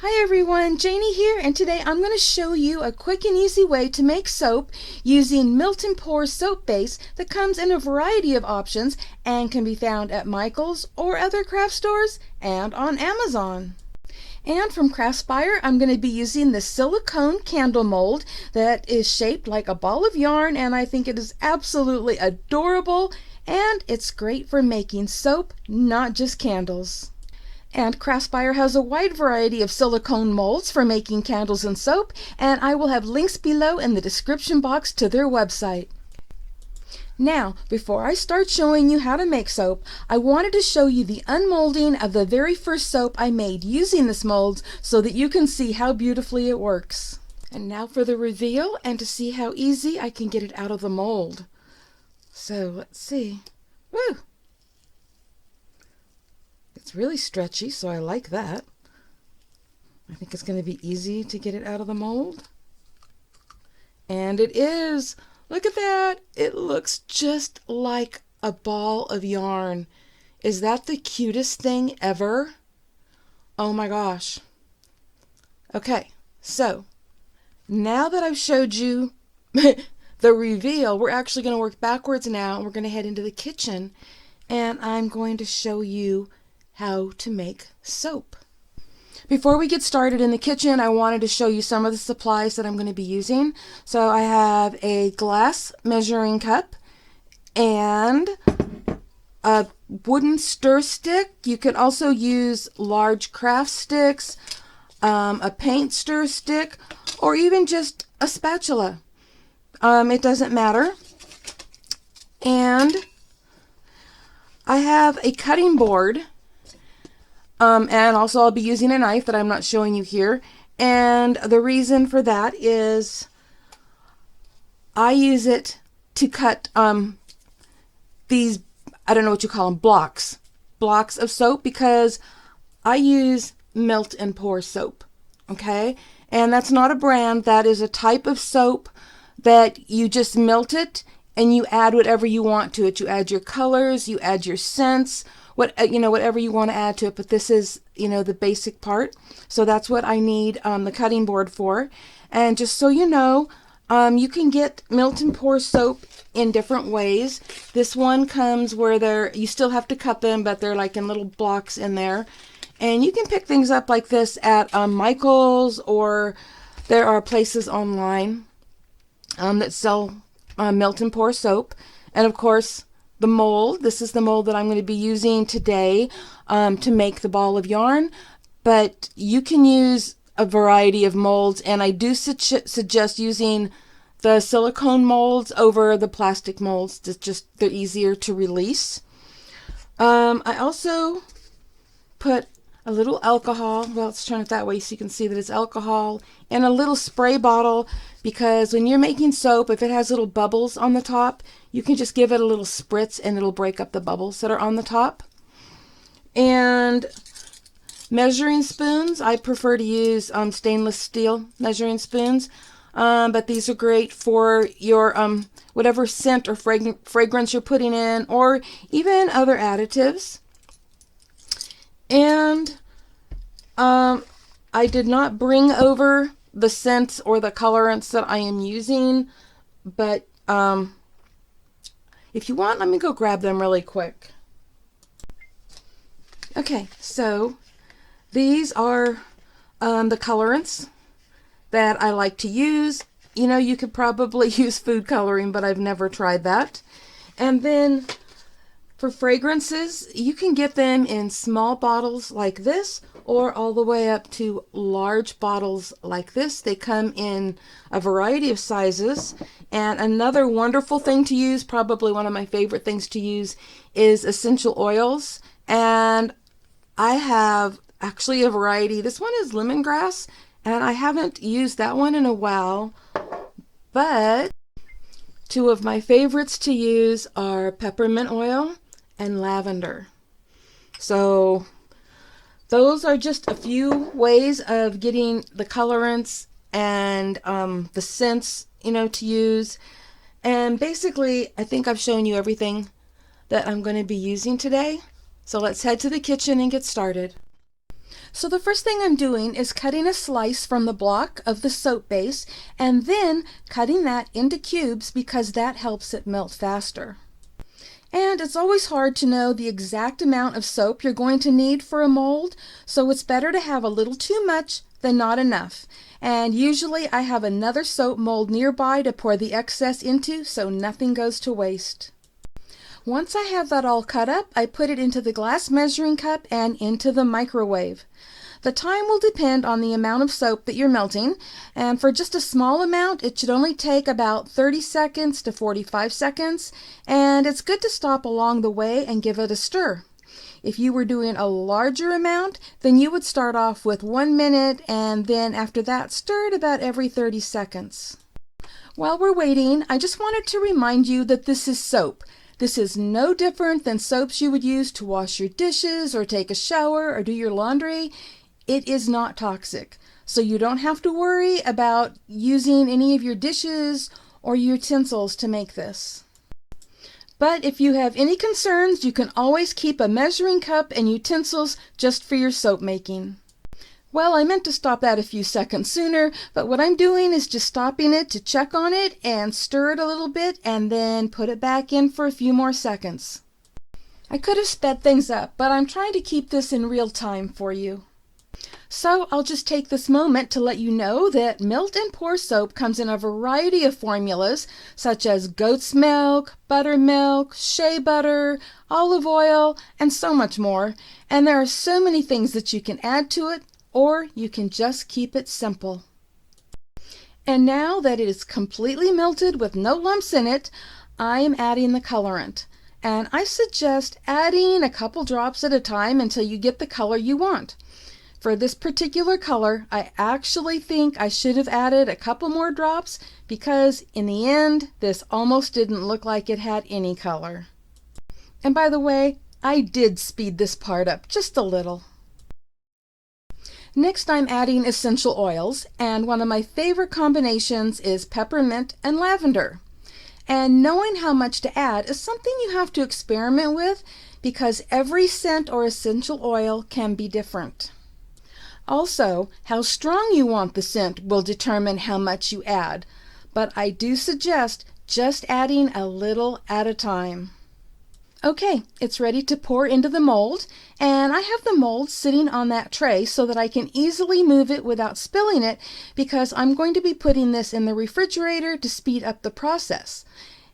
Hi everyone, Janie here, and today I'm going to show you a quick and easy way to make soap using Melt and Pour soap base that comes in a variety of options and can be found at Michael's or other craft stores and on Amazon. And from Craspire, I'm going to be using the silicone candle mold that is shaped like a ball of yarn, and I think it is absolutely adorable, and it's great for making soap, not just candles. And Craspire has a wide variety of silicone molds for making candles and soap, and I will have links below in the description box to their website. Now, before I start showing you how to make soap, I wanted to show you the unmolding of the very first soap I made using this mold so that you can see how beautifully it works. And now for the reveal and to see how easy I can get it out of the mold. So let's see. Woo! It's really stretchy, so I like that. I think it's going to be easy to get it out of the mold. And it is! Look at that! It looks just like a ball of yarn. Is that the cutest thing ever? Oh my gosh. Okay, so now that I've showed you the reveal, we're actually going to work backwards now. We're going to head into the kitchen, and I'm going to show you how to make soap. Before we get started in the kitchen, I wanted to show you some of the supplies that I'm going to be using. So I have a glass measuring cup and a wooden stir stick. You can also use large craft sticks, a paint stir stick, or even just a spatula. It doesn't matter. And I have a cutting board. And also I'll be using a knife that I'm not showing you here. And the reason for that is I use it to cut these, I don't know what you call them, blocks of soap, because I use Melt and Pour soap. Okay? And that's not a brand. That is a type of soap that you just melt it and you add whatever you want to it. You add your colors, you add your scents, whatever you want to add to it, but this is, the basic part. So that's what I need the cutting board for. And just so you know, you can get Melt and Pour soap in different ways. This one comes where you still have to cut them, but they're like in little blocks in there. And you can pick things up like this at Michael's, or there are places online that sell Melt and Pour soap. And of course, the mold. This is the mold that I'm going to be using today to make the ball of yarn, but you can use a variety of molds, and I do suggest using the silicone molds over the plastic molds. They're easier to release. I also put a little alcohol. Well, let's turn it that way so you can see that it's alcohol, and a little spray bottle, because when you're making soap, if it has little bubbles on the top, you can just give it a little spritz and it'll break up the bubbles that are on the top. And measuring spoons, I prefer to use stainless steel measuring spoons, but these are great for your whatever scent or fragrance you're putting in, or even other additives. And I did not bring over the scents or the colorants that I am using, but if you want, let me go grab them really quick. Okay, so these are the colorants that I like to use. You could probably use food coloring, but I've never tried that. And then for fragrances, you can get them in small bottles like this, or all the way up to large bottles like this. They come in a variety of sizes. And another wonderful thing to use, probably one of my favorite things to use, is essential oils. And I have actually a variety. This one is lemongrass, and I haven't used that one in a while. But two of my favorites to use are peppermint oil and lavender. So those are just a few ways of getting the colorants and the scents, to use. And basically, I think I've shown you everything that I'm going to be using today. So let's head to the kitchen and get started. So the first thing I'm doing is cutting a slice from the block of the soap base and then cutting that into cubes because that helps it melt faster. And it's always hard to know the exact amount of soap you're going to need for a mold, so it's better to have a little too much than not enough. And usually I have another soap mold nearby to pour the excess into so nothing goes to waste. Once I have that all cut up, I put it into the glass measuring cup and into the microwave. The time will depend on the amount of soap that you're melting, and for just a small amount it should only take about 30 seconds to 45 seconds, and it's good to stop along the way and give it a stir. If you were doing a larger amount, then you would start off with 1 minute and then after that stir it about every 30 seconds. While we're waiting, I just wanted to remind you that this is soap. This is no different than soaps you would use to wash your dishes or take a shower or do your laundry. It is not toxic, so you don't have to worry about using any of your dishes or utensils to make this. But if you have any concerns, you can always keep a measuring cup and utensils just for your soap making. Well, I meant to stop that a few seconds sooner, but what I'm doing is just stopping it to check on it and stir it a little bit and then put it back in for a few more seconds. I could have sped things up, but I'm trying to keep this in real time for you. So I'll just take this moment to let you know that melt and pour soap comes in a variety of formulas such as goat's milk, buttermilk, shea butter, olive oil, and so much more. And there are so many things that you can add to it, or you can just keep it simple. And now that it is completely melted with no lumps in it, I am adding the colorant. And I suggest adding a couple drops at a time until you get the color you want. For this particular color, I actually think I should have added a couple more drops because in the end, this almost didn't look like it had any color. And by the way, I did speed this part up just a little. Next, I'm adding essential oils, and one of my favorite combinations is peppermint and lavender. And knowing how much to add is something you have to experiment with because every scent or essential oil can be different. Also, how strong you want the scent will determine how much you add, but I do suggest just adding a little at a time. Okay, it's ready to pour into the mold, and I have the mold sitting on that tray so that I can easily move it without spilling it because I'm going to be putting this in the refrigerator to speed up the process.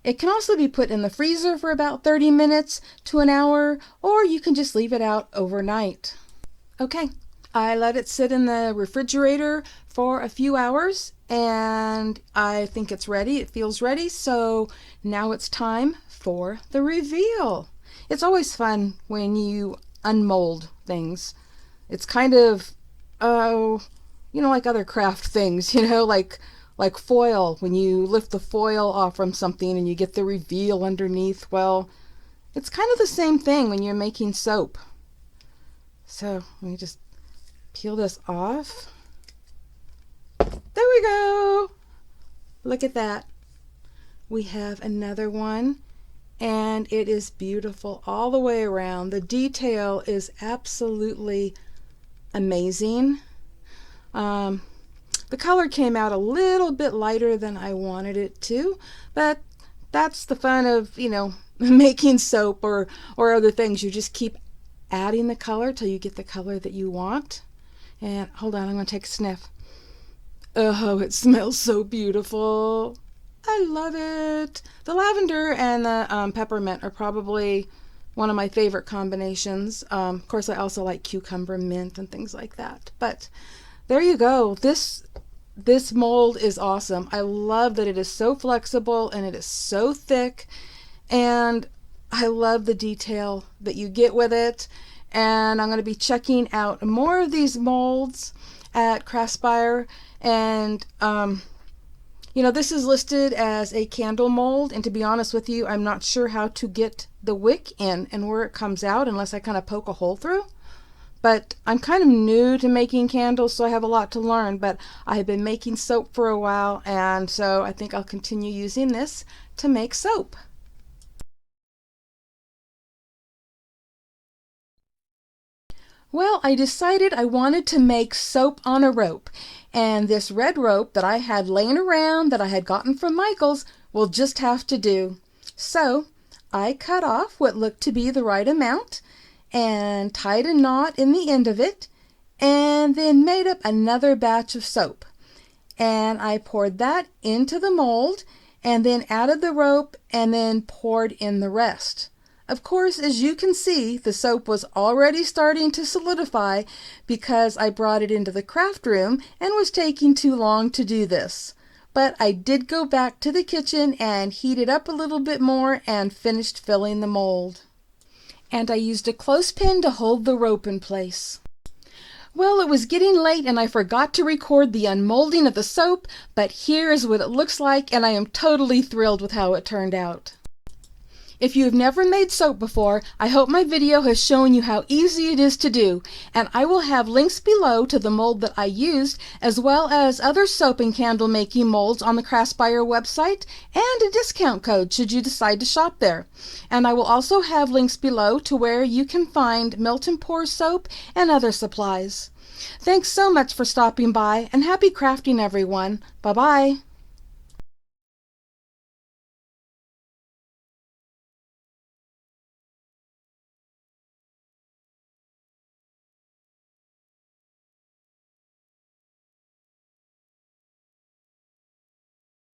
It can also be put in the freezer for about 30 minutes to an hour, or you can just leave it out overnight. Okay, I let it sit in the refrigerator for a few hours and I think it's ready. It feels ready, so now it's time for the reveal. It's always fun when you unmold things. It's kind of, like other craft things, like foil. When you lift the foil off from something and you get the reveal underneath, well, it's kind of the same thing when you're making soap. So let me just peel this off. There we go. Look at that. We have another one, and it is beautiful all the way around. The detail is absolutely amazing. The color came out a little bit lighter than I wanted it to, but that's the fun of, making soap or other things. You just keep adding the color till you get the color that you want. And hold on, I'm going to take a sniff. Oh, it smells so beautiful. I love it. The lavender and the peppermint are probably one of my favorite combinations. Of course, I also like cucumber mint and things like that. But there you go. This mold is awesome. I love that it is so flexible and it is so thick. And I love the detail that you get with it. And I'm going to be checking out more of these molds at Craspire. And this is listed as a candle mold, and to be honest with you, I'm not sure how to get the wick in and where it comes out unless I kind of poke a hole through. But I'm kind of new to making candles, so I have a lot to learn, but I have been making soap for a while, and so I think I'll continue using this to make soap. Well, I decided I wanted to make soap on a rope, and this red rope that I had laying around that I had gotten from Michael's will just have to do. So I cut off what looked to be the right amount and tied a knot in the end of it, and then made up another batch of soap. And I poured that into the mold and then added the rope and then poured in the rest. Of course, as you can see, the soap was already starting to solidify because I brought it into the craft room and was taking too long to do this. But I did go back to the kitchen and heat it up a little bit more and finished filling the mold. And I used a clothespin to hold the rope in place. Well, it was getting late and I forgot to record the unmolding of the soap, but here is what it looks like, and I am totally thrilled with how it turned out. If you have never made soap before, I hope my video has shown you how easy it is to do, and I will have links below to the mold that I used, as well as other soap and candle making molds on the Craspire website, and a discount code should you decide to shop there. And I will also have links below to where you can find melt and pour soap and other supplies. Thanks so much for stopping by, and happy crafting, everyone. Bye-bye.